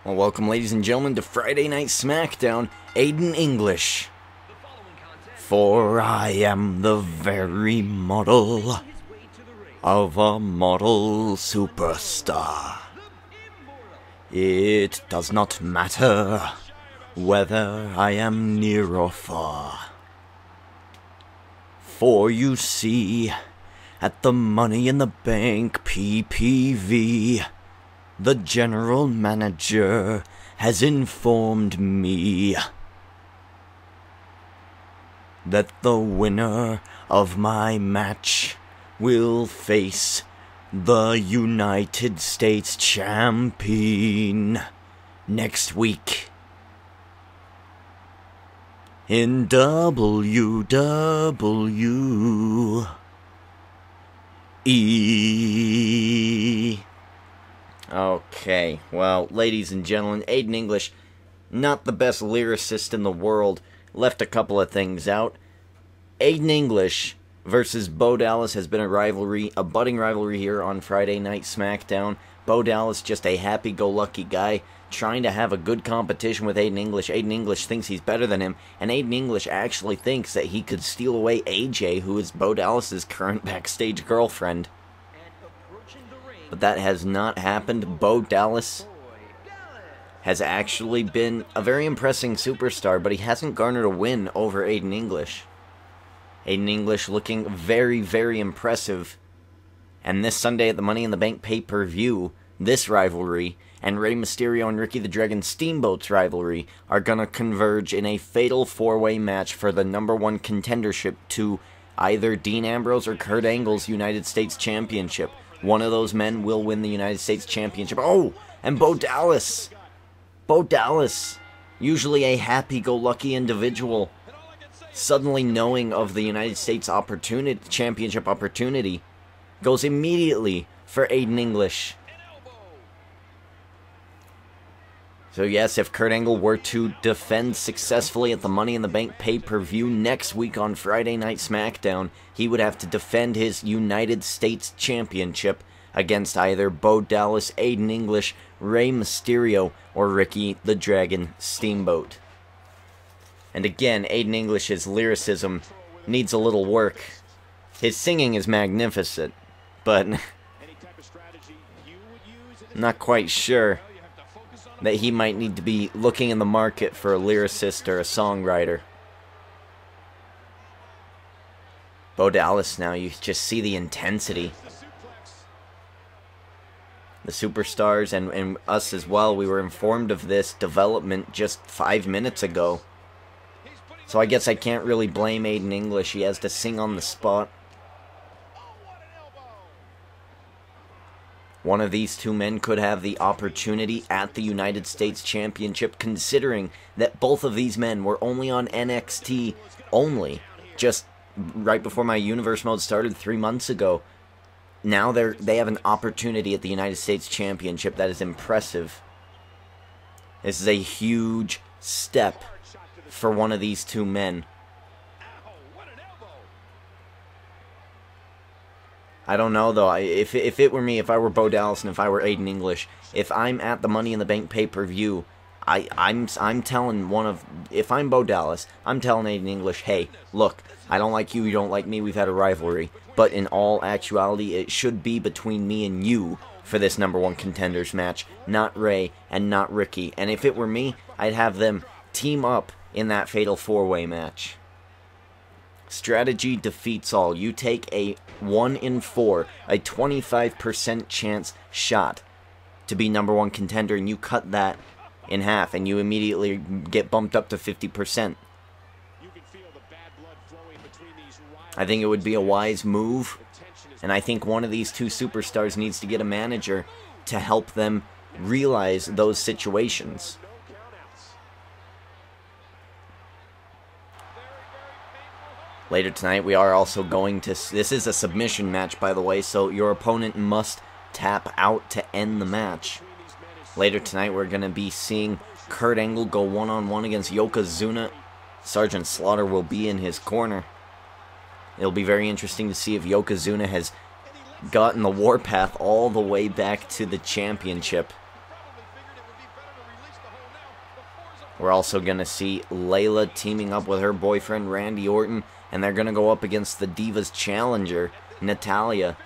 Well, welcome, ladies and gentlemen, to Friday Night Smackdown, Aiden English. For I am the very model of a model superstar. It does not matter whether I am near or far. For you see, at the Money in the Bank PPV, the general manager has informed me that the winner of my match will face the United States champion next week in WWE. Okay, well, ladies and gentlemen, Aiden English, not the best lyricist in the world, left a couple of things out. Aiden English versus Bo Dallas has been a budding rivalry here on Friday Night Smackdown. Bo Dallas, just a happy-go-lucky guy, trying to have a good competition with Aiden English. Aiden English thinks he's better than him, and Aiden English actually thinks that he could steal away AJ, who is Bo Dallas's current backstage girlfriend. But that has not happened. Bo Dallas has actually been a very impressive superstar, but he hasn't garnered a win over Aiden English. Aiden English looking very, very impressive. And this Sunday at the Money in the Bank pay-per-view, this rivalry and Rey Mysterio and Ricky the Dragon Steamboat's rivalry are going to converge in a fatal four-way match for the #1 contendership to either Dean Ambrose or Kurt Angle's United States Championship. One of those men will win the United States Championship. Oh, and Bo Dallas. Bo Dallas, usually a happy-go-lucky individual, suddenly knowing of the United States Championship opportunity, goes immediately for Aiden English. So yes, if Kurt Angle were to defend successfully at the Money in the Bank pay-per-view next week on Friday Night SmackDown, he would have to defend his United States Championship against either Bo Dallas, Aiden English, Rey Mysterio, or Ricky the Dragon Steamboat. And again, Aiden English's lyricism needs a little work. His singing is magnificent, but I'm not quite sure that he might need to be looking in the market for a lyricist or a songwriter. Bo Dallas now, you just see the intensity. The superstars and us as well, we were informed of this development just 5 minutes ago. So I guess I can't really blame Aiden English. He has to sing on the spot. One of these two men could have the opportunity at the United States Championship, considering that both of these men were only on NXT just right before my Universe mode started 3 months ago. Now they have an opportunity at the United States Championship that is impressive. This is a huge step for one of these two men. I don't know, though. If it were me, if I were Bo Dallas and if I were Aiden English, if I'm at the Money in the Bank pay-per-view, I'm telling if I'm Bo Dallas, I'm telling Aiden English, hey, look, I don't like you, you don't like me, we've had a rivalry, but in all actuality, it should be between me and you for this #1 contenders match, not Rey and not Ricky. And if it were me, I'd have them team up in that fatal four-way match. Strategy defeats all. You take a 1 in 4, a 25% chance shot to be #1 contender, and you cut that in half, and you immediately get bumped up to 50%. I think it would be a wise move, and I think one of these two superstars needs to get a manager to help them realize those situations. Later tonight, we are also going to... This is a submission match, by the way, so your opponent must tap out to end the match. Later tonight, we're going to be seeing Kurt Angle go one-on-one against Yokozuna. Sgt.Slaughter will be in his corner. It'll be very interesting to see if Yokozuna has gotten the warpath all the way back to the championship. We're also going to see Layla teaming up with her boyfriend, Randy Orton, and they're going to go up against the Divas challenger, Natalya,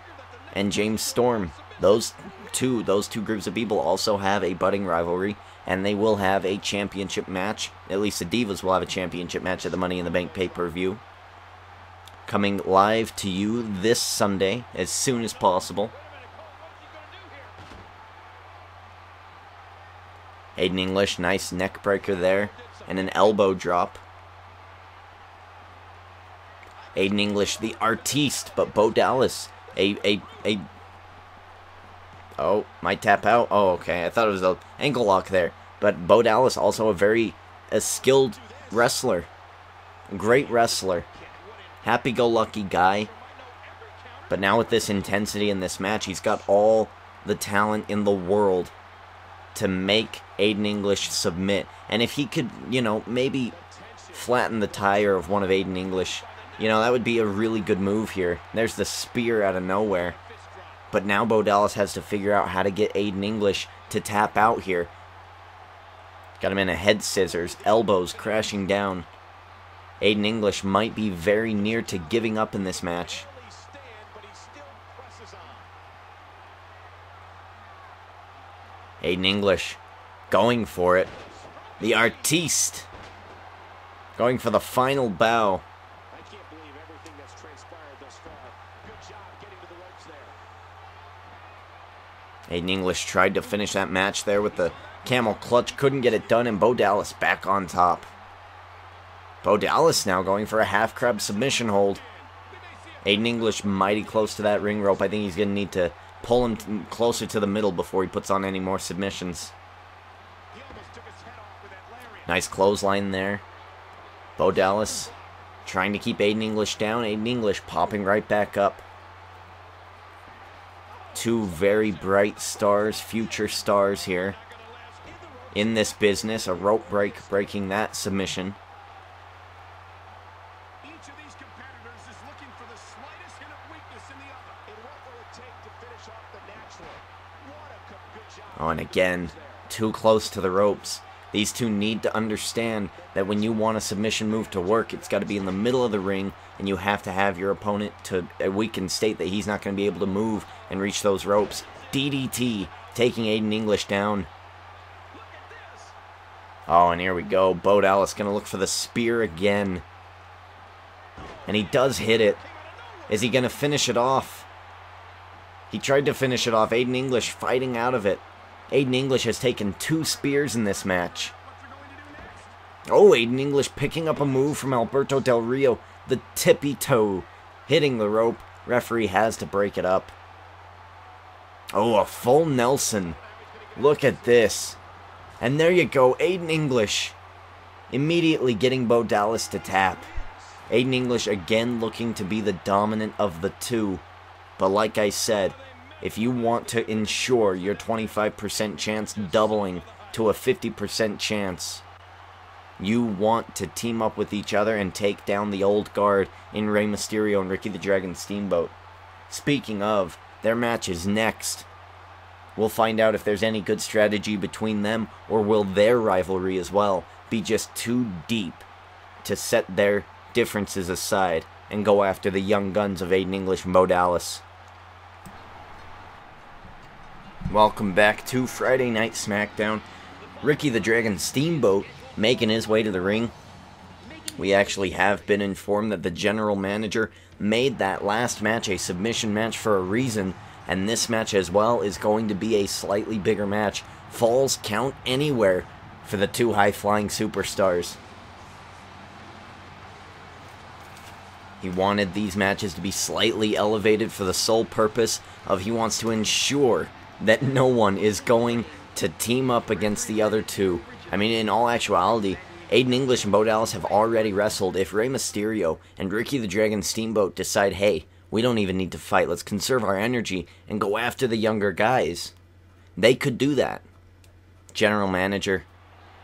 and James Storm. Those two groups of people also have a budding rivalry, and they will have a championship match. At least the Divas will have a championship match at the Money in the Bank pay-per-view. Coming live to you this Sunday, as soon as possible. Aiden English, nice neck breaker there, and an elbow drop. Aiden English, the artiste, but Bo Dallas, oh, might tap out. Oh, okay, I thought it was an ankle lock there. But Bo Dallas, also a skilled wrestler. Great wrestler. Happy-go-lucky guy. But now with this intensity in this match, he's got all the talent in the world to make Aiden English submit. And if he could, you know, maybe flatten the tire of one of Aiden English, you know, that would be a really good move here. There's the spear out of nowhere. But now Bo Dallas has to figure out how to get Aiden English to tap out here. Got him in a head scissors, elbows crashing down. Aiden English might be very near to giving up in this match. Aiden English going for it. The artiste going for the final bow. Aiden English tried to finish that match there with the camel clutch, couldn't get it done, and Bo Dallas back on top. Bo Dallas now going for a half crab submission hold. Aiden English mighty close to that ring rope. I think he's going to need to pull him closer to the middle before he puts on any more submissions. Nice clothesline there. Bo Dallas trying to keep Aiden English down. Aiden English popping right back up. Two very bright stars, future stars here in this business. A rope break breaking that submission. Oh, and again, too close to the ropes. These two need to understand that when you want a submission move to work, it's got to be in the middle of the ring, and you have to have your opponent to a weakened state that he's not going to be able to move and reach those ropes. DDT, taking Aiden English down. Oh, and here we go. Bo Dallas going to look for the spear again. And he does hit it. Is he going to finish it off? He tried to finish it off. Aiden English fighting out of it. Aiden English has taken 2 spears in this match. Oh, Aiden English picking up a move from Alberto Del Rio. The tippy toe hitting the rope. Referee has to break it up. Oh, a full Nelson. Look at this. And there you go, Aiden English immediately getting Bo Dallas to tap. Aiden English again looking to be the dominant of the two. But like I said, if you want to ensure your 25% chance doubling to a 50% chance, you want to team up with each other and take down the old guard in Rey Mysterio and Ricky the Dragon Steamboat. Speaking of, their match is next. We'll find out if there's any good strategy between them, or will their rivalry as well be just too deep to set their differences aside and go after the young guns of Aiden English and Bo Dallas. Welcome back to Friday Night Smackdown. Ricky the Dragon Steamboat making his way to the ring. We actually have been informed that the general manager made that last match a submission match for a reason, and this match as well is going to be a slightly bigger match. Falls count anywhere for the two high-flying superstars. He wanted these matches to be slightly elevated for the sole purpose of he wants to ensure that no one is going to team up against the other two. I mean, in all actuality, Aiden English and Bo Dallas have already wrestled. If Rey Mysterio and Ricky the Dragon Steamboat decide, hey, we don't even need to fight, let's conserve our energy and go after the younger guys, they could do that. General manager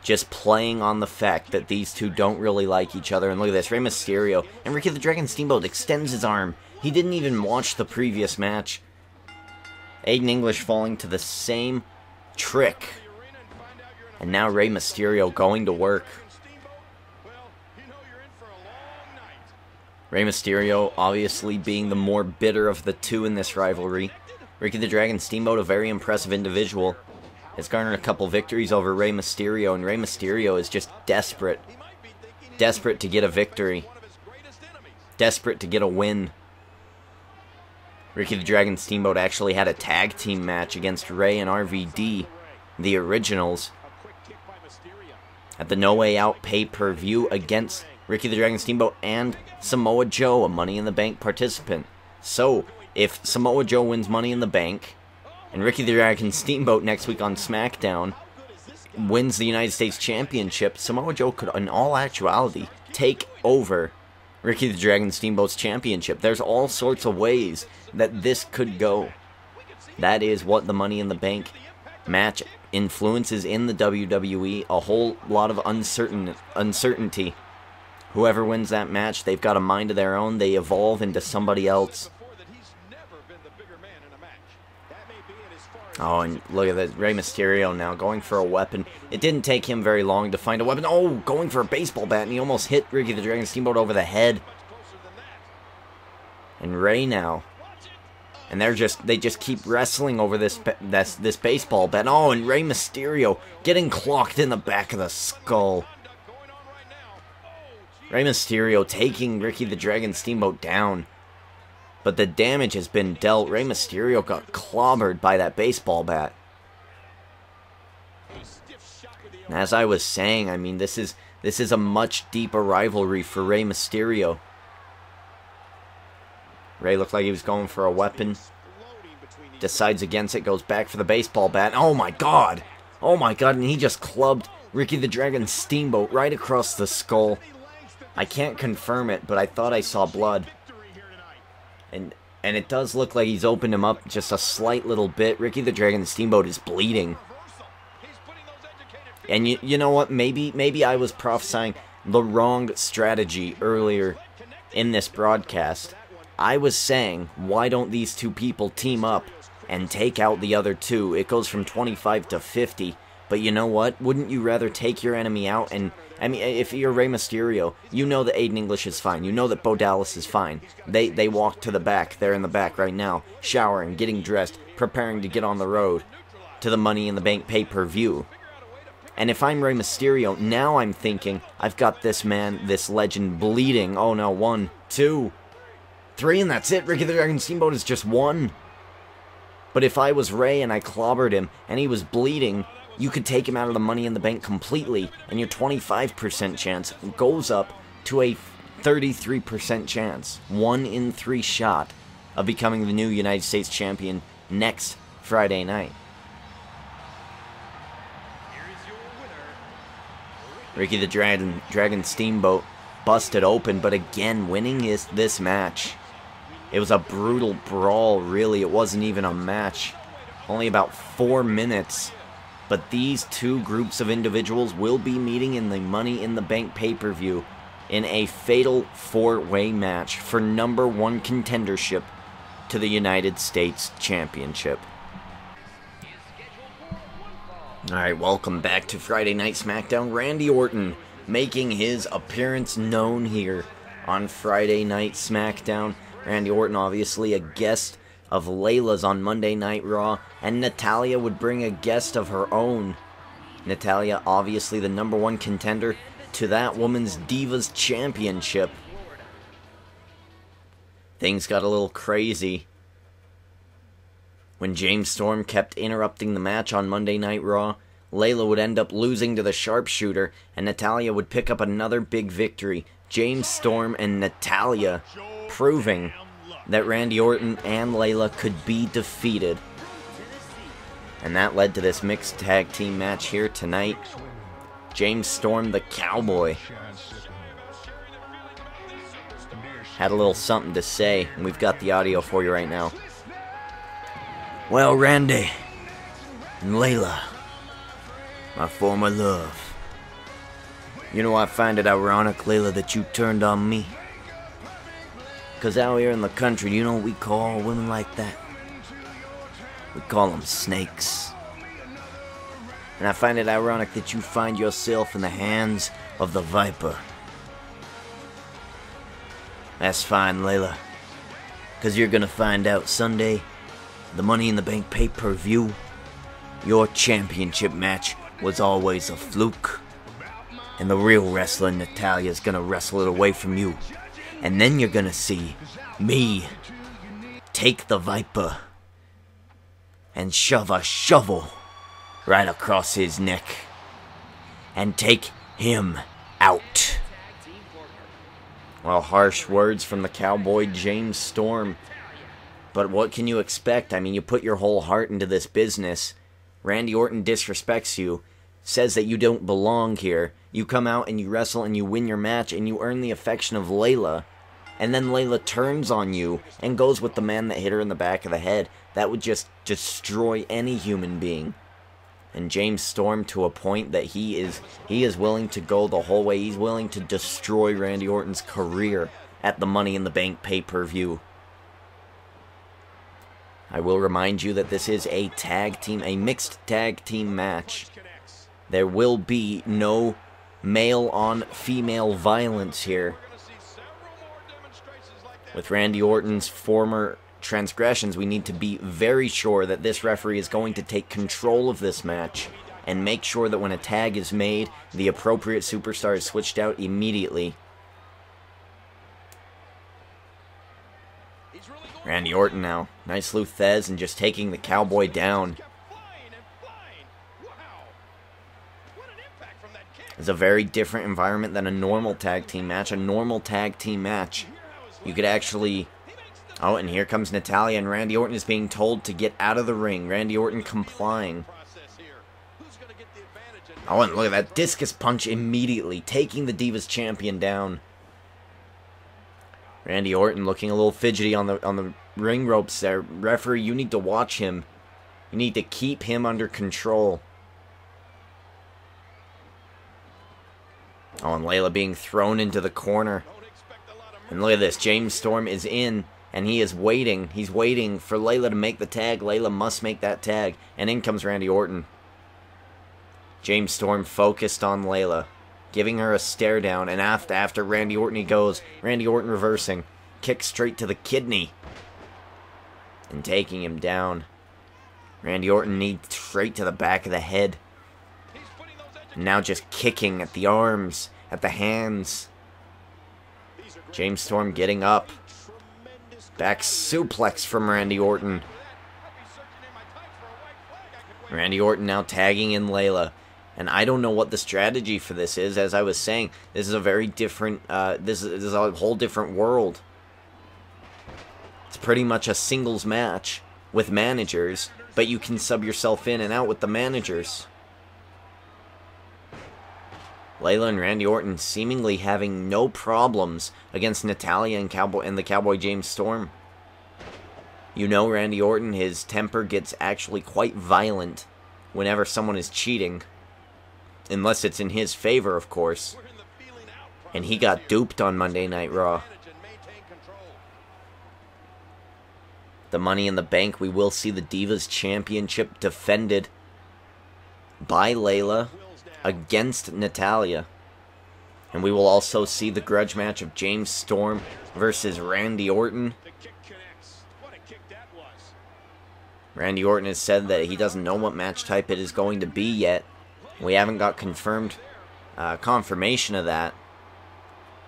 just playing on the fact that these two don't really like each other. And look at this, Rey Mysterio and Ricky the Dragon Steamboat extends his arm. He didn't even watch the previous match. Aiden English falling to the same trick And now Rey Mysterio going to work. Rey Mysterio obviously being the more bitter of the two in this rivalry. Ricky the Dragon Steamboat, a very impressive individual, has garnered a couple victories over Rey Mysterio, and Rey Mysterio is just desperate. Desperate to get a victory. Desperate to get a win. Ricky the Dragon Steamboat actually had a tag team match against Rey and RVD, the originals, at the No Way Out pay-per-view against Ricky the Dragon Steamboat and Samoa Joe, a Money in the Bank participant. So, if Samoa Joe wins Money in the Bank, and Ricky the Dragon Steamboat next week on Smackdown wins the United States Championship, Samoa Joe could, in all actuality, take over Ricky the Dragon Steamboat's championship. There's all sorts of ways that this could go. That is what the Money in the Bank match influences in the WWE. A whole lot of uncertainty. Whoever wins that match, they've got a mind of their own. They evolve into somebody else. Oh, and look at that. Rey Mysterio now going for a weapon. It didn't take him very long to find a weapon. Oh, going for a baseball bat, and he almost hit Ricky the Dragon Steamboat over the head. And Rey now. And they just keep wrestling over this baseball bat. Oh, and Rey Mysterio getting clocked in the back of the skull. Rey Mysterio taking Ricky the Dragon Steamboat down. But the damage has been dealt. Rey Mysterio got clobbered by that baseball bat. And as I was saying, I mean, this is a much deeper rivalry for Rey Mysterio. Rey looked like he was going for a weapon. Decides against it, goes back for the baseball bat. Oh my god! Oh my god, and he just clubbed Ricky the Dragon Steamboat right across the skull. I can't confirm it, but I thought I saw blood. And it does look like he's opened him up just a slight little bit. Ricky the Dragon Steamboat is bleeding. And you know what? Maybe I was prophesying the wrong strategy earlier in this broadcast. I was saying, why don't these two people team up and take out the other two? It goes from 25 to 50. But you know what? Wouldn't you rather take your enemy out and... I mean, if you're Rey Mysterio, you know that Aiden English is fine. You know that Bo Dallas is fine. They walk to the back. They're in the back right now, showering, getting dressed, preparing to get on the road to the Money in the Bank pay-per-view. And if I'm Rey Mysterio, now I'm thinking, I've got this man, this legend, bleeding. Oh no, 1, 2, 3, and that's it. Ricky the Dragon Steamboat is just 1. But if I was Rey and I clobbered him, and he was bleeding... You could take him out of the Money in the Bank completely, and your 25% chance goes up to a 33% chance. 1 in 3 shot of becoming the new United States Champion next Friday night. Ricky the Dragon Steamboat busted open, but again, winning is this match. It was a brutal brawl, really. It wasn't even a match. Only about 4 minutes. But these two groups of individuals will be meeting in the Money in the Bank pay-per-view in a fatal 4-way match for #1 contendership to the United States Championship. Alright, welcome back to Friday Night Smackdown. Randy Orton making his appearance known here on Friday Night Smackdown. Randy Orton, obviously a guest of Layla's on Monday Night Raw, and Natalya would bring a guest of her own. Natalya, obviously the #1 contender to that woman's Divas Championship. Things got a little crazy when James Storm kept interrupting the match on Monday Night Raw. Layla would end up losing to the Sharpshooter, and Natalya would pick up another big victory. James Storm and Natalya proving that Randy Orton and Layla could be defeated. And that led to this mixed tag team match here tonight. James Storm, the Cowboy, had a little something to say, and we've got the audio for you right now. Well, Randy and Layla, my former love, you know, I find it ironic, Layla, that you turned on me. Because out here in the country, you know what we call women like that? We call them snakes. And I find it ironic that you find yourself in the hands of the Viper. That's fine, Layla. Because you're going to find out Sunday, the Money in the Bank pay-per-view, your championship match was always a fluke. And the real wrestler, Natalya, is going to wrestle it away from you. And then you're going to see me take the Viper and shove a shovel right across his neck and take him out. Well, harsh words from the cowboy James Storm. But what can you expect? I mean, you put your whole heart into this business. Randy Orton disrespects you, says that you don't belong here. You come out and you wrestle and you win your match and you earn the affection of Layla. And then Layla turns on you and goes with the man that hit her in the back of the head. That would just destroy any human being. And James Storm, to a point that he is willing to go the whole way. He's willing to destroy Randy Orton's career at the Money in the Bank pay-per-view. I will remind you that this is a mixed tag team match. There will be no male on female violence here. With Randy Orton's former transgressions, we need to be very sure that this referee is going to take control of this match and make sure that when a tag is made, the appropriate superstar is switched out immediately. Randy Orton now. Nice Luthez and just taking the cowboy down. It's a very different environment than a normal tag team match. A normal tag team match, you could actually... Oh, and here comes Natalya, and Randy Orton is being told to get out of the ring. Randy Orton complying. Oh, and look at that discus punch immediately, taking the Divas champion down. Randy Orton looking a little fidgety on the ring ropes there. Referee, you need to watch him. You need to keep him under control. Oh, and Layla being thrown into the corner. And look at this, James Storm is in. And he is waiting. He's waiting for Layla to make the tag. Layla must make that tag. And in comes Randy Orton. James Storm focused on Layla, giving her a stare down. And after Randy Orton he goes. Randy Orton reversing. Kick straight to the kidney. And taking him down. Randy Orton knee straight to the back of the head. And now just kicking at the arms, at the hands. James Storm getting up. Back suplex from Randy Orton. Randy Orton now tagging in Layla. And I don't know what the strategy for this is. As I was saying, this is a very different, this is a whole different world. It's pretty much a singles match with managers, but you can sub yourself in and out with the managers. Layla and Randy Orton seemingly having no problems against Natalya and the Cowboy James Storm. You know Randy Orton, his temper gets actually quite violent whenever someone is cheating. Unless it's in his favor, of course. And he got duped on Monday Night Raw. The Money in the Bank, we will see the Divas Championship defended by Layla against Natalya. And we will also see the grudge match of James Storm versus Randy Orton. Randy Orton has said that he doesn't know what match type it is going to be yet. We haven't got confirmation of that.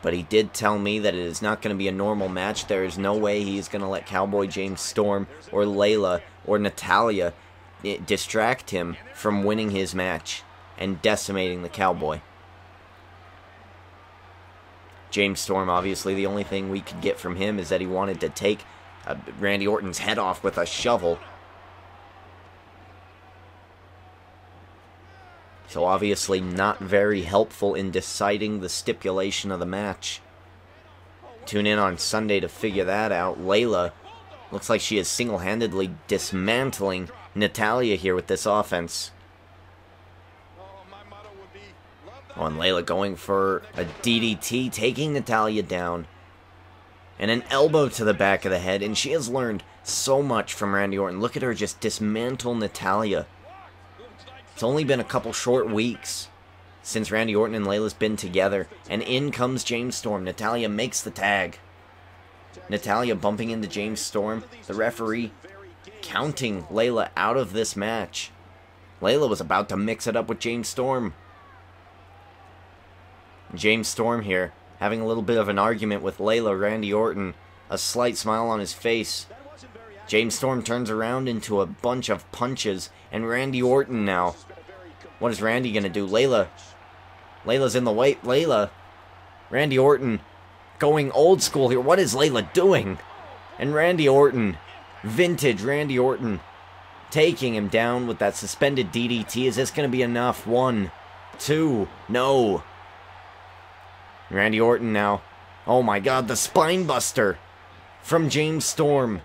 But he did tell me that it is not going to be a normal match. There is no way he's going to let Cowboy James Storm or Layla or Natalya distract him from winning his match and decimating the Cowboy. James Storm, obviously, the only thing we could get from him is that he wanted to take Randy Orton's head off with a shovel. So obviously not very helpful in deciding the stipulation of the match. Tune in on Sunday to figure that out. Layla looks like she is single-handedly dismantling Natalya here with this offense. Oh, and Layla going for a DDT, taking Natalya down. And an elbow to the back of the head, and she has learned so much from Randy Orton. Look at her just dismantle Natalya. It's only been a couple short weeks since Randy Orton and Layla's been together. And in comes James Storm. Natalya makes the tag. Natalya bumping into James Storm. The referee counting Layla out of this match. Layla was about to mix it up with James Storm. James Storm here, having a little bit of an argument with Layla, Randy Orton. A slight smile on his face. James Storm turns around into a bunch of punches. And Randy Orton now. What is Randy going to do? Layla's in the way. Layla. Randy Orton going old school here. What is Layla doing? And Randy Orton, vintage Randy Orton, taking him down with that suspended DDT. Is this going to be enough? 1, 2, no. Randy Orton now. Oh my god, the spine buster from James Storm.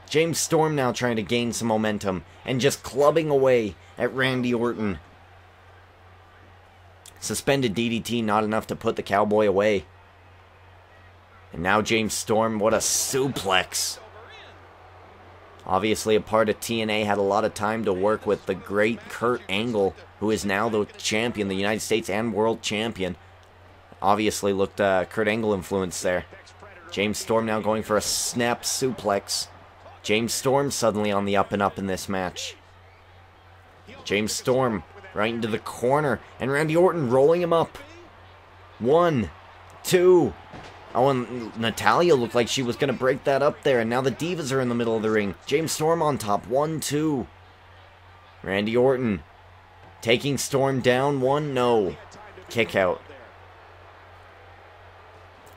James Storm now trying to gain some momentum and just clubbing away at Randy Orton. Suspended DDT, not enough to put the cowboy away. And now James Storm, what a suplex. Obviously a part of TNA, had a lot of time to work with the great Kurt Angle, who is now the champion, the United States and World Champion. Obviously looked Kurt Angle influence there. James Storm now going for a snap suplex. James Storm suddenly on the up and up in this match. James Storm right into the corner. And Randy Orton rolling him up. 1, 2. Oh, and Natalya looked like she was going to break that up there. And now the Divas are in the middle of the ring. James Storm on top. 1, 2. Randy Orton taking Storm down. 1, no. Kick out.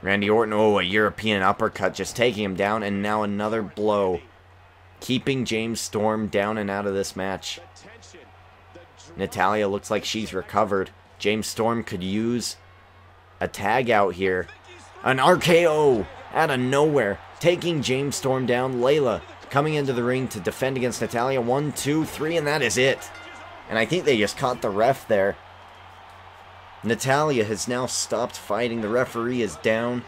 Randy Orton, oh, a European uppercut just taking him down. And now another blow, keeping James Storm down and out of this match. Natalya looks like she's recovered. James Storm could use a tag out here. An RKO out of nowhere, taking James Storm down. Layla coming into the ring to defend against Natalya. 1, 2, 3, and that is it. And I think they just caught the ref there. Natalya has now stopped fighting. The referee is down.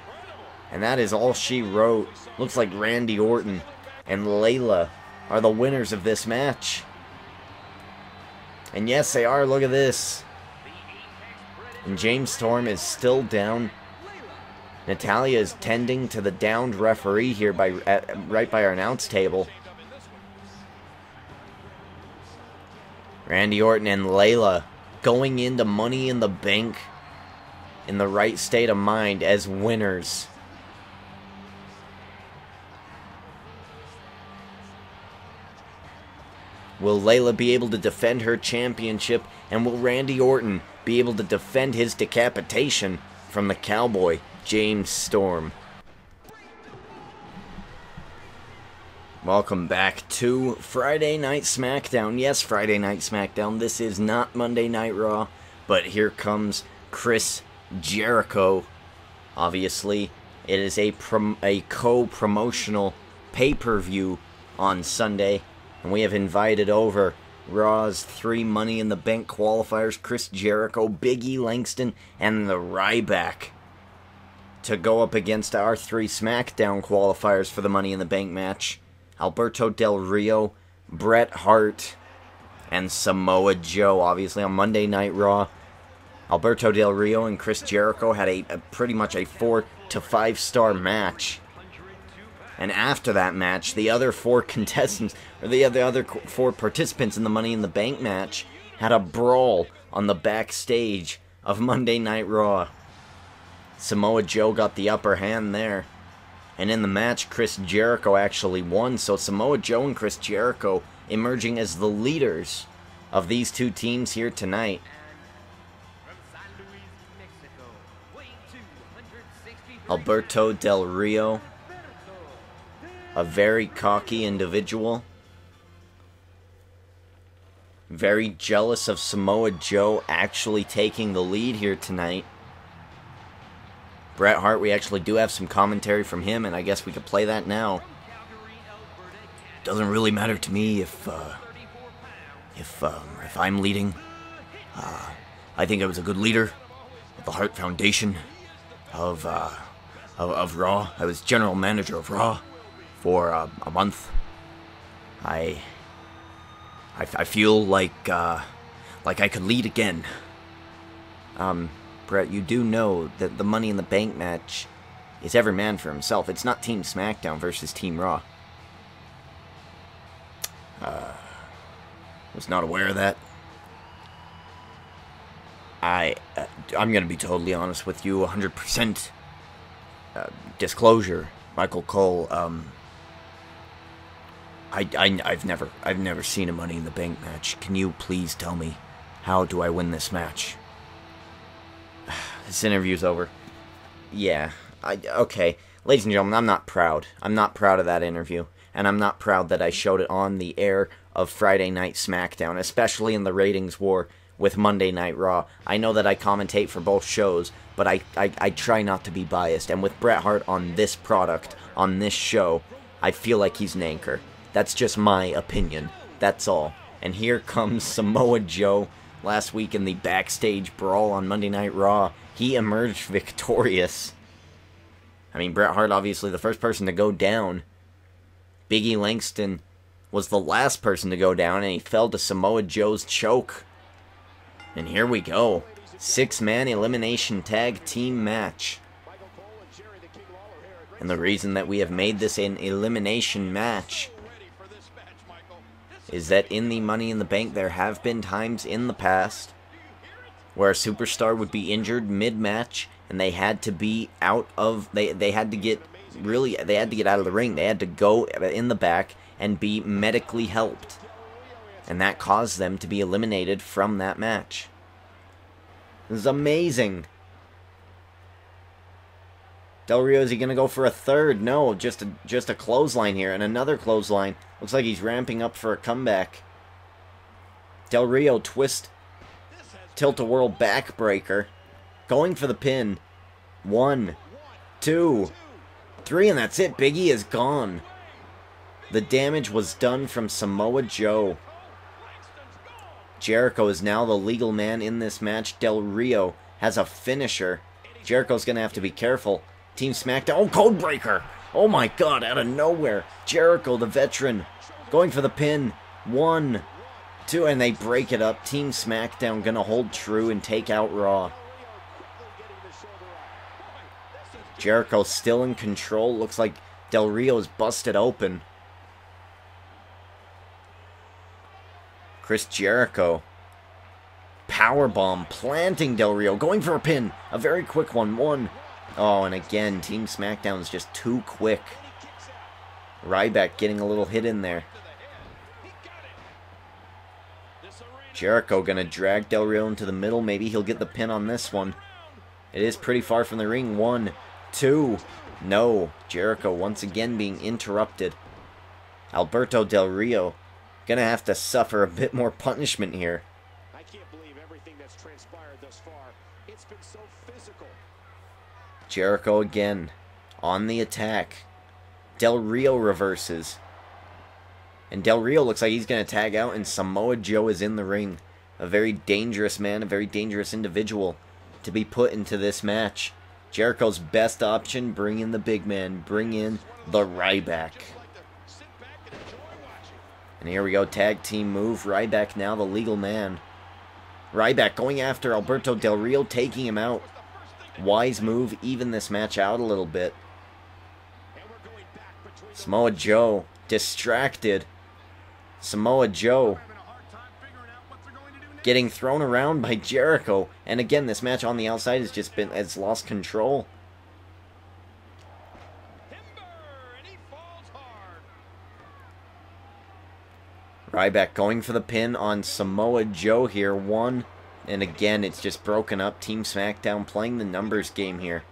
And that is all she wrote. Looks like Randy Orton and Layla are the winners of this match. And yes, they are. Look at this. And James Storm is still down. Natalya is tending to the downed referee here right by our announce table. Randy Orton and Layla going into Money in the Bank in the right state of mind as winners. Will Layla be able to defend her championship? And will Randy Orton be able to defend his decapitation from the cowboy, James Storm? Welcome back to Friday Night Smackdown. Yes, Friday Night Smackdown. This is not Monday Night Raw, but here comes Chris Jericho. Obviously, it is a co-promotional pay-per-view on Sunday, and we have invited over Raw's 3 Money in the Bank qualifiers, Chris Jericho, Big E Langston, and the Ryback, to go up against our 3 Smackdown qualifiers for the Money in the Bank match. Alberto Del Rio, Bret Hart, and Samoa Joe. Obviously on Monday Night Raw, Alberto Del Rio and Chris Jericho had a pretty much a 4 to 5 star match. And after that match, the other 4 contestants, or the other 4 participants in the Money in the Bank match, had a brawl on the backstage of Monday Night Raw. Samoa Joe got the upper hand there. And in the match, Chris Jericho actually won. So Samoa Joe and Chris Jericho emerging as the leaders of these 2 teams here tonight. Alberto Del Rio, a very cocky individual. Very jealous of Samoa Joe actually taking the lead here tonight. Bret Hart, we actually do have some commentary from him, and I guess we could play that now. Doesn't really matter to me if I'm leading. I think I was a good leader of the Hart Foundation of Raw. I was general manager of Raw for a month. I feel like Like I could lead again. Bret, you do know that the Money in the Bank match is every man for himself. It's not Team Smackdown versus Team Raw. Was not aware of that. I'm gonna be totally honest with you, 100%. Disclosure, Michael Cole. I've never seen a Money in the Bank match. Can you please tell me, how do I win this match? This interview's over. Yeah, okay. Ladies and gentlemen, I'm not proud. I'm not proud of that interview. And I'm not proud that I showed it on the air of Friday Night SmackDown, especially in the ratings war with Monday Night Raw. I know that I commentate for both shows, but I try not to be biased. And with Bret Hart on this product, on this show, I feel like he's an anchor. That's just my opinion. That's all. And here comes Samoa Joe. Last week in the backstage brawl on Monday Night Raw, he emerged victorious. I mean, Bret Hart obviously the first person to go down. Big E Langston was the last person to go down, and he fell to Samoa Joe's choke. And here we go. 6-man elimination tag team match. And the reason that we have made this an elimination match is that in the Money in the Bank, there have been times in the past where a superstar would be injured mid-match, and they had to be out of, they had to get out of the ring. They had to go in the back and be medically helped. And that caused them to be eliminated from that match. This is amazing. Del Rio, is he going to go for a third? No, just a clothesline here, and another clothesline. Looks like he's ramping up for a comeback. Del Rio twist, tilt-a-whirl backbreaker. Going for the pin. 1, 2, 3, and that's it. Big E is gone. The damage was done from Samoa Joe. Jericho is now the legal man in this match. Del Rio has a finisher. Jericho's going to have to be careful. Team SmackDown. Oh, Codebreaker. Oh my god, out of nowhere. Jericho, the veteran, going for the pin. 1, 2, and they break it up. Team SmackDown going to hold true and take out Raw. Jericho still in control. Looks like Del Rio is busted open. Chris Jericho. Powerbomb planting Del Rio. Going for a pin. A very quick one. 1. Oh, and again, Team SmackDown is just too quick. Ryback getting a little hit in there. Jericho gonna drag Del Rio into the middle. Maybe he'll get the pin on this one. It is pretty far from the ring. 1, 2. No. Jericho once again being interrupted. Alberto Del Rio gonna have to suffer a bit more punishment here. I can't believe everything that's transpired thus far. It's been so physical. Jericho again on the attack. Del Rio reverses. And Del Rio looks like he's going to tag out, and Samoa Joe is in the ring. A very dangerous man, a very dangerous individual to be put into this match. Jericho's best option, bring in the big man, bring in the Ryback. And here we go, tag team move. Ryback now the legal man. Ryback going after Alberto Del Rio, taking him out. Wise move, even this match out a little bit. Samoa Joe distracted. Samoa Joe getting thrown around by Jericho. And again, this match on the outside has lost control. Ryback going for the pin on Samoa Joe here. 1. And again, it's just broken up. Team SmackDown playing the numbers game here.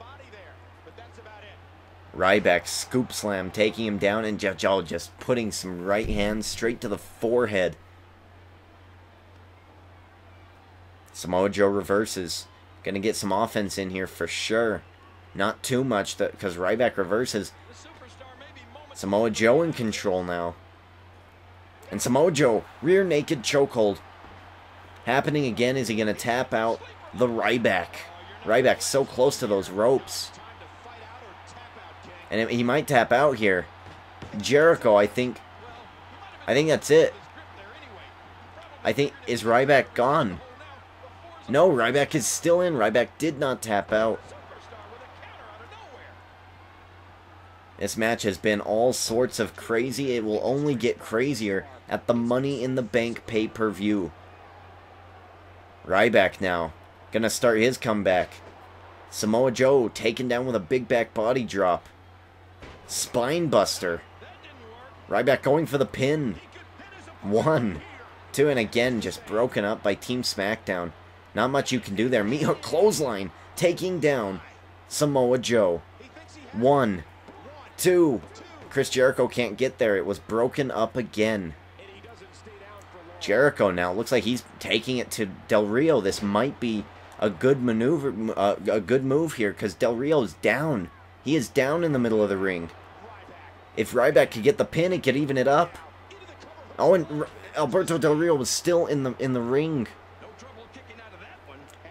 Ryback scoop slam, taking him down, and Joe just putting some right hands straight to the forehead. Samoa Joe reverses. Gonna get some offense in here for sure. Not too much, because Ryback reverses. Samoa Joe in control now. And Samoa Joe, rear naked chokehold. Happening again. Is he going to tap out the Ryback? Ryback's so close to those ropes. And he might tap out here. Jericho, I think that's it. I think, is Ryback gone? No, Ryback is still in. Ryback did not tap out. This match has been all sorts of crazy. It will only get crazier at the Money in the Bank pay-per-view. Ryback now. Gonna start his comeback. Samoa Joe taken down with a big back body drop. Spine buster. Ryback going for the pin. 1, 2, and again just broken up by Team Smackdown. Not much you can do there. Meat hook clothesline. Taking down Samoa Joe. 1, 2. Chris Jericho can't get there. It was broken up again. Jericho now looks like he's taking it to Del Rio. This might be a good maneuver, a good move here, because Del Rio's down. He is down in the middle of the ring. If Ryback could get the pin, it could even it up. Oh, and Alberto Del Rio was still in the ring.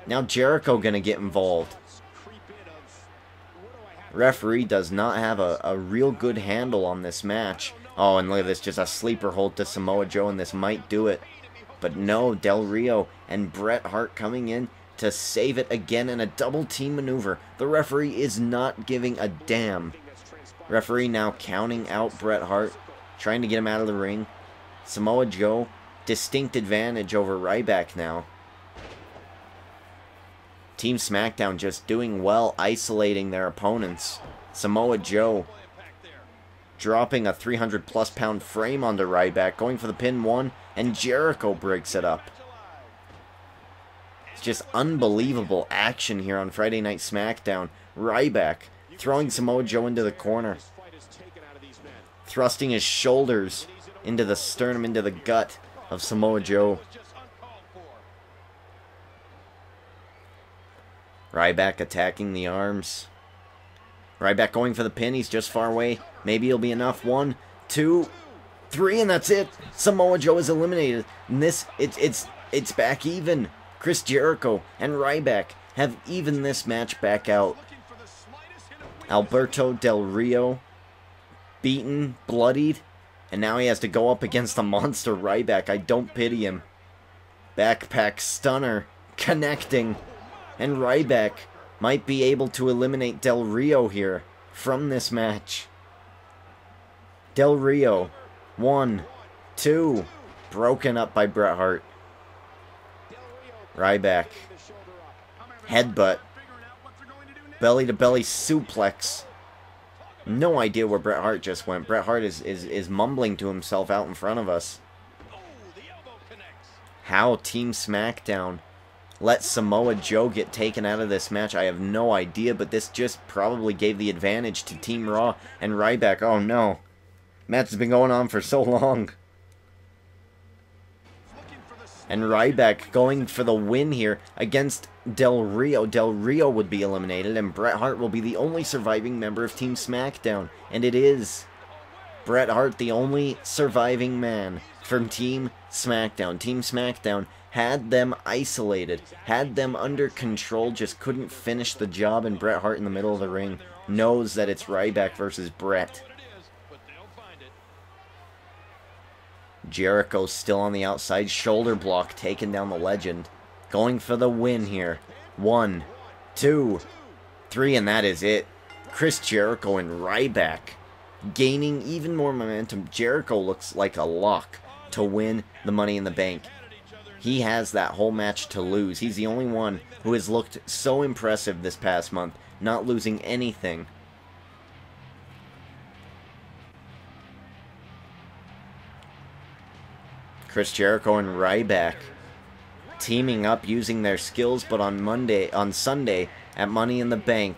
Now Jericho gonna get involved. Referee does not have a real good handle on this match. Oh, and look at this, just a sleeper hold to Samoa Joe, and this might do it. But no, Del Rio and Bret Hart coming in to save it again in a double team maneuver. The referee is not giving a damn. Referee now counting out Bret Hart, trying to get him out of the ring. Samoa Joe, distinct advantage over Ryback now. Team Smackdown just doing well, isolating their opponents. Samoa Joe dropping a 300+ pound frame onto Ryback, going for the pin 1, and Jericho breaks it up. It's just unbelievable action here on Friday Night Smackdown. Ryback throwing Samoa Joe into the corner, thrusting his shoulders into the sternum, into the gut of Samoa Joe. Ryback attacking the arms. Ryback going for the pin. He's just far away. Maybe it'll be enough. 1, 2, 3, and that's it. Samoa Joe is eliminated. And this, it's back even. Chris Jericho and Ryback have evened this match back out. Alberto Del Rio beaten, bloodied, and now he has to go up against the monster Ryback. I don't pity him. Backpack stunner connecting. And Ryback might be able to eliminate Del Rio here from this match. Del Rio, 1, 2, broken up by Bret Hart. Ryback, headbutt, belly to belly suplex. No idea where Bret Hart just went. Bret Hart is mumbling to himself out in front of us. How Team Smackdown let Samoa Joe get taken out of this match, I have no idea, but this just probably gave the advantage to Team Raw and Ryback. Oh no. Match has been going on for so long. And Ryback going for the win here against Del Rio. Del Rio would be eliminated, and Bret Hart will be the only surviving member of Team Smackdown. And it is Bret Hart, the only surviving man from Team Smackdown. Team Smackdown had them isolated, had them under control, just couldn't finish the job, and Bret Hart in the middle of the ring knows that it's Ryback versus Bret. Jericho still on the outside, shoulder block, taking down the legend. Going for the win here. 1, 2, 3, and that is it. Chris Jericho and Ryback gaining even more momentum. Jericho looks like a lock to win the Money in the Bank. He has that whole match to lose. He's the only one who has looked so impressive this past month, not losing anything. Chris Jericho and Ryback teaming up using their skills, but on Sunday at Money in the Bank,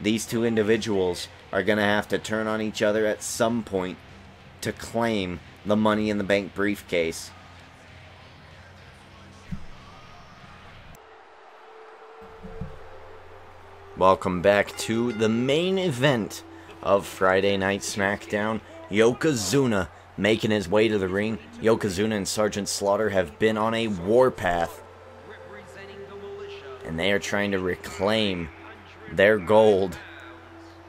these two individuals are going to have to turn on each other at some point to claim the Money in the Bank briefcase. Welcome back to the main event of Friday Night Smackdown. Yokozuna making his way to the ring. Yokozuna and Sgt.Slaughter have been on a warpath, and they are trying to reclaim their gold.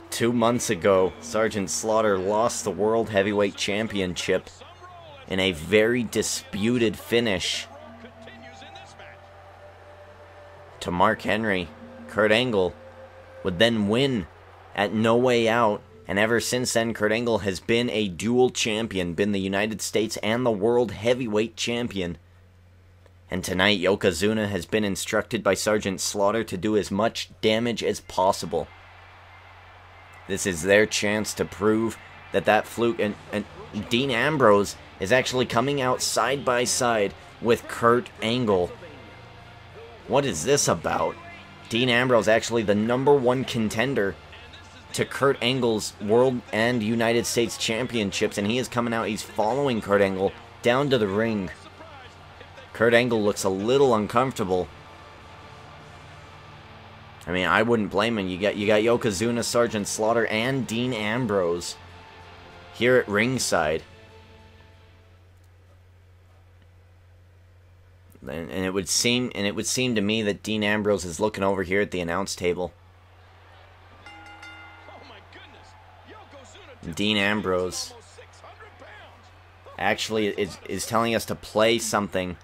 2 months ago, Sgt.Slaughter lost the World Heavyweight Championship in a very disputed finish to Mark Henry. Kurt Angle would then win at No Way Out, and ever since then, Kurt Angle has been a dual champion, been the United States and the World Heavyweight Champion. And tonight, Yokozuna has been instructed by Sgt.Slaughter to do as much damage as possible. This is their chance to prove that fluke, and Dean Ambrose is actually coming out side by side with Kurt Angle. What is this about? Dean Ambrose actually the #1 contender to Kurt Angle's World and United States Championships, and he is coming out, he's following Kurt Angle down to the ring. Kurt Angle looks a little uncomfortable. I mean, I wouldn't blame him. You got Yokozuna, Sgt.Slaughter, and Dean Ambrose here at ringside. And it would seem to me that Dean Ambrose is looking over here at the announce table. Dean Ambrose actually is telling us to play something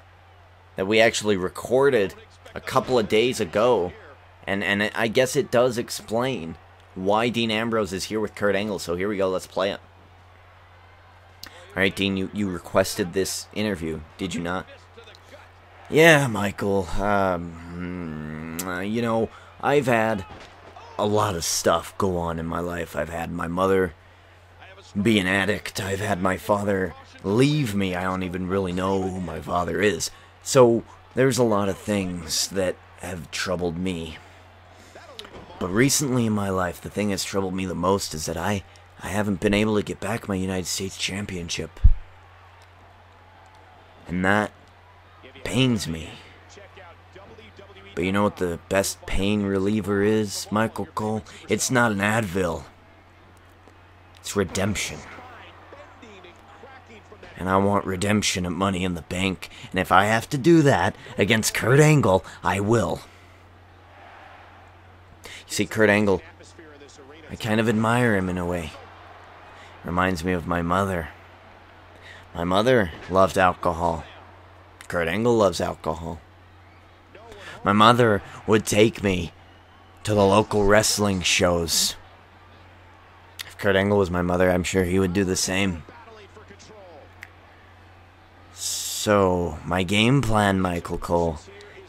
that we actually recorded a couple of days ago. And I guess it does explain why Dean Ambrose is here with Kurt Angle. So here we go, let's play it. Alright, Dean, you requested this interview, did you not? Yeah, Michael, you know, I've had a lot of stuff go on in my life. I've had my mother be an addict. I've had my father leave me. I don't even really know who my father is. So, there's a lot of things that have troubled me. But recently in my life, the thing that's troubled me the most is that I haven't been able to get back my United States Championship. And that pains me. But you know what the best pain reliever is, Michael Cole? It's not an Advil. It's redemption. And I want redemption at Money in the Bank. And if I have to do that against Kurt Angle, I will. You see, Kurt Angle, I kind of admire him in a way. Reminds me of my mother. My mother loved alcohol. Kurt Angle loves alcohol. My mother would take me to the local wrestling shows. If Kurt Angle was my mother, I'm sure he would do the same. So, my game plan, Michael Cole,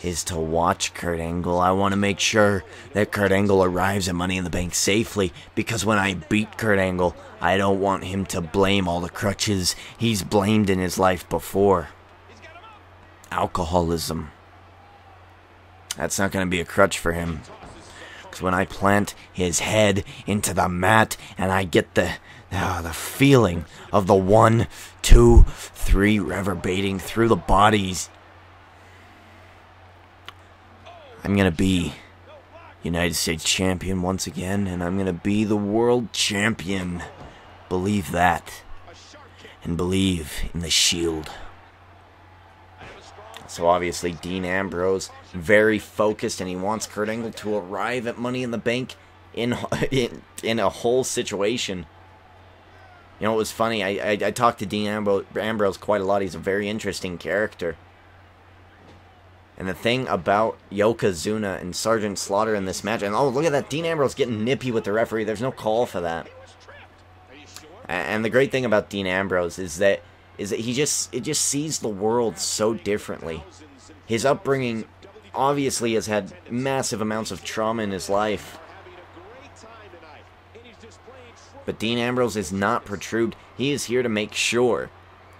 is to watch Kurt Angle. I want to make sure that Kurt Angle arrives at Money in the Bank safely, because when I beat Kurt Angle, I don't want him to blame all the crutches he's blamed in his life before. Alcoholism. That's not going to be a crutch for him. Because when I plant his head into the mat and I get the feeling of the 1, 2, 3 reverberating through the bodies, I'm going to be United States Champion once again, and I'm going to be the World Champion. Believe that. And believe in the Shield. So obviously Dean Ambrose, very focused, and he wants Kurt Angle to arrive at Money in the Bank in a whole situation. You know, it was funny, I talked to Dean Ambrose quite a lot. He's a very interesting character. And the thing about Yokozuna and Sgt.Slaughter in this match, and oh, look at that, Dean Ambrose getting nippy with the referee. There's no call for that. And the great thing about Dean Ambrose is that he just sees the world so differently. His upbringing obviously has had massive amounts of trauma in his life. But Dean Ambrose is not perturbed. He is here to make sure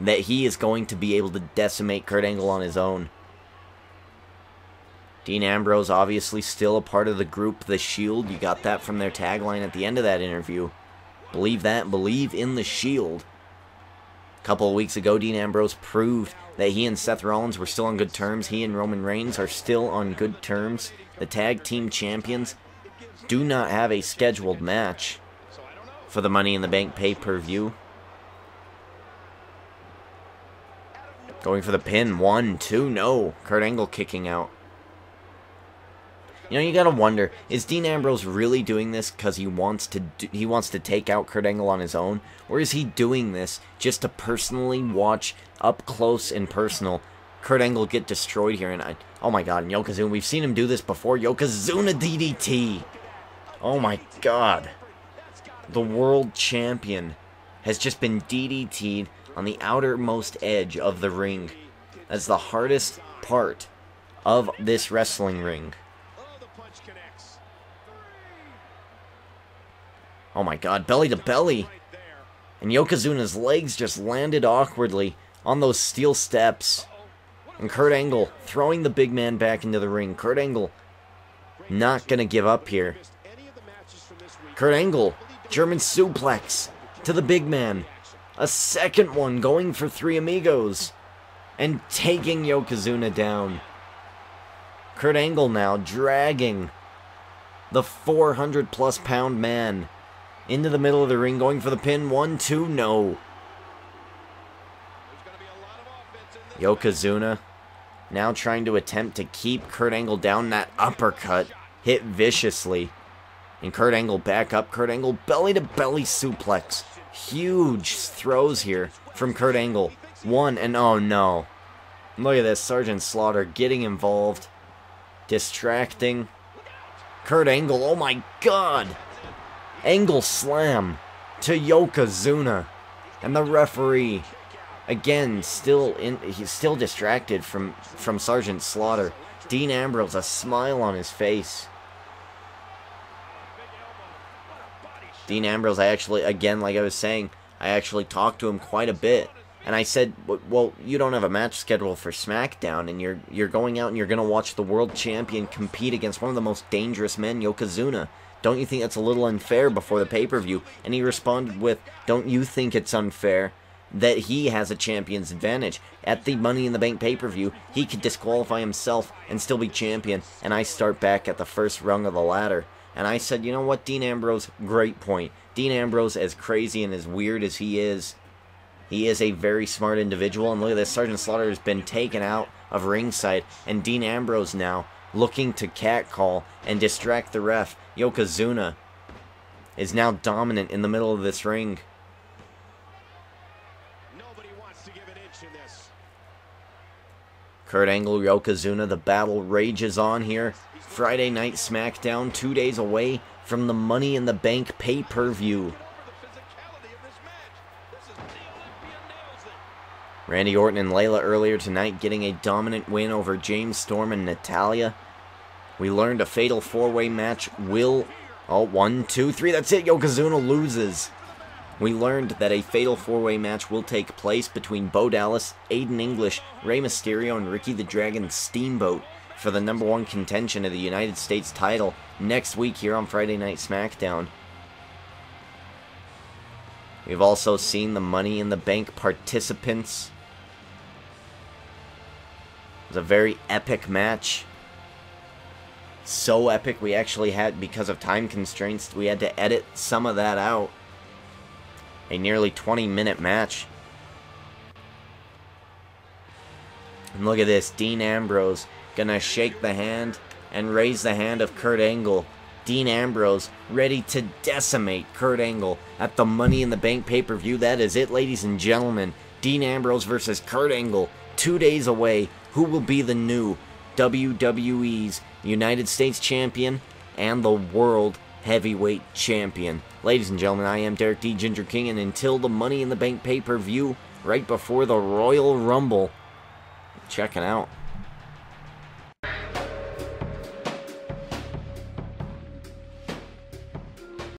that he is going to be able to decimate Kurt Angle on his own. Dean Ambrose obviously still a part of the group, The Shield. You got that from their tagline at the end of that interview. Believe that, believe in the Shield. A couple of weeks ago, Dean Ambrose proved that he and Seth Rollins were still on good terms. He and Roman Reigns are still on good terms. The tag team champions do not have a scheduled match for the Money in the Bank pay-per-view. Going for the pin. 1, 2, no. Kurt Angle kicking out. You know, you gotta wonder, is Dean Ambrose really doing this because he wants to take out Kurt Angle on his own? Or is he doing this just to personally watch up close and personal Kurt Angle get destroyed here, and oh my god, and Yokozuna, we've seen him do this before. Yokozuna DDT. Oh my god. The world champion has just been DDT'd on the outermost edge of the ring. That's the hardest part of this wrestling ring. Oh my god, belly to belly. And Yokozuna's legs just landed awkwardly on those steel steps. And Kurt Angle throwing the big man back into the ring. Kurt Angle not gonna give up here. Kurt Angle, German suplex to the big man. A second one going for Three Amigos. And taking Yokozuna down. Kurt Angle now dragging the 400+ pound man into the middle of the ring, going for the pin. 1, 2, no. Yokozuna now trying to attempt to keep Kurt Angle down. That uppercut hit viciously. And Kurt Angle back up. Kurt Angle belly to belly suplex. Huge throws here from Kurt Angle. One, and oh no. Look at this, Sgt.Slaughter getting involved. Distracting. Kurt Angle, oh my god. Angle slam to Yokozuna. And the referee, again, he's still distracted from Sgt.Slaughter. Dean Ambrose, a smile on his face. Dean Ambrose, I actually, again, like I was saying, I actually talked to him quite a bit. And I said, well, you don't have a match scheduled for Smackdown, and you're going out and you're going to watch the world champion compete against one of the most dangerous men, Yokozuna. Don't you think that's a little unfair before the pay-per-view? And he responded with, don't you think it's unfair that he has a champion's advantage? At the Money in the Bank pay-per-view, he could disqualify himself and still be champion, and I start back at the first rung of the ladder. And I said, you know what, Dean Ambrose, great point. Dean Ambrose, as crazy and as weird as he is a very smart individual. And look at this, Sgt.Slaughter has been taken out of ringside, and Dean Ambrose now looking to catcall and distract the ref. Yokozuna is now dominant in the middle of this ring. Nobody wants to give an inch in this. Kurt Angle, Yokozuna, the battle rages on here. Friday Night Smackdown, 2 days away from the Money in the Bank pay-per-view. Randy Orton and Layla earlier tonight getting a dominant win over James Storm and Natalya. We learned a fatal 4-way match will... Oh, 1, 2, 3, that's it, Yokozuna loses. We learned that a fatal 4-way match will take place between Bo Dallas, Aiden English, Rey Mysterio, and Ricky the Dragon Steamboat for the #1 contention of the United States title next week here on Friday Night SmackDown. We've also seen the Money in the Bank participants. It was a very epic match. So epic, we actually had, because of time constraints, we had to edit some of that out. A nearly 20-minute match. And look at this, Dean Ambrose gonna shake the hand and raise the hand of Kurt Angle. Dean Ambrose ready to decimate Kurt Angle at the Money in the Bank pay-per-view. That is it, ladies and gentlemen. Dean Ambrose versus Kurt Angle, 2 days away. Who will be the new WWE's United States Champion and the World Heavyweight Champion? Ladies and gentlemen, I am Derek D. Ginger King, and until the Money in the Bank pay-per-view, right before the Royal Rumble, check it out.